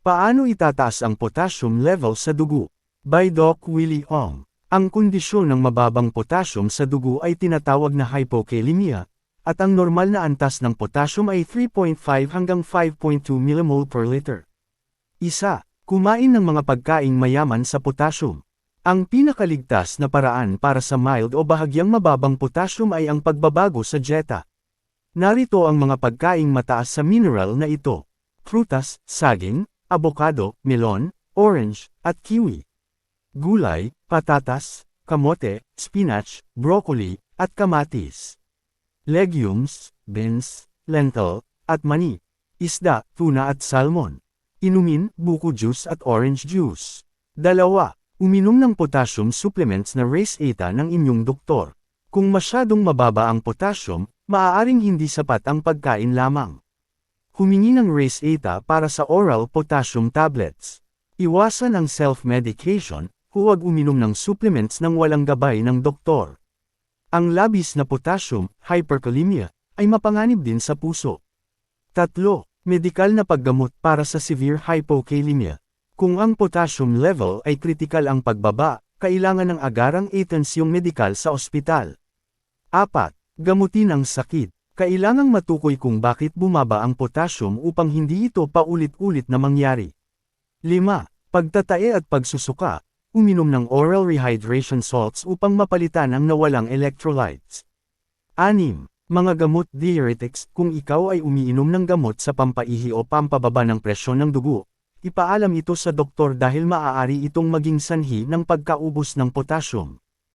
Paano itataas ang potassium level sa dugo? By Doc Willie Ong. Ang kondisyon ng mababang potassium sa dugo ay tinatawag na hypokalemia, at ang normal na antas ng potassium ay 3.5 hanggang 5.2 mmol per liter. Isa, kumain ng mga pagkaing mayaman sa potassium. Ang pinakaligtas na paraan para sa mild o bahagyang mababang potassium ay ang pagbabago sa dieta. Narito ang mga pagkaing mataas sa mineral na ito: prutas, saging, avocado, melon, orange, at kiwi. Gulay, patatas, kamote, spinach, broccoli, at kamatis. Legumes, beans, lentil, at mani. Isda, tuna at salmon. Inumin, buko juice at orange juice. 2. Uminom ng potassium supplements na Race Eta ng inyong doktor. Kung masyadong mababa ang potassium, maaaring hindi sapat ang pagkain lamang. Humingi ng Race Eta para sa oral potassium tablets. Iwasan ang self-medication, huwag uminom ng supplements nang walang gabay ng doktor. Ang labis na potassium, hyperkalemia, ay mapanganib din sa puso. 3. Medikal na paggamot para sa severe hypokalemia. Kung ang potassium level ay kritikal ang pagbaba, kailangan ng agarang atensyong medikal sa ospital. 4. Gamutin ang sakit. Kailangang matukoy kung bakit bumaba ang potassium upang hindi ito paulit-ulit na mangyari. 5. Pagtatae at pagsusuka. Uminom ng oral rehydration salts upang mapalitan ang nawalang electrolytes. 6. Mga gamot diuretics. Kung ikaw ay umiinom ng gamot sa pampaihi o pampababa ng presyon ng dugo, ipaalam ito sa doktor dahil maaari itong maging sanhi ng pagkaubos ng potassium.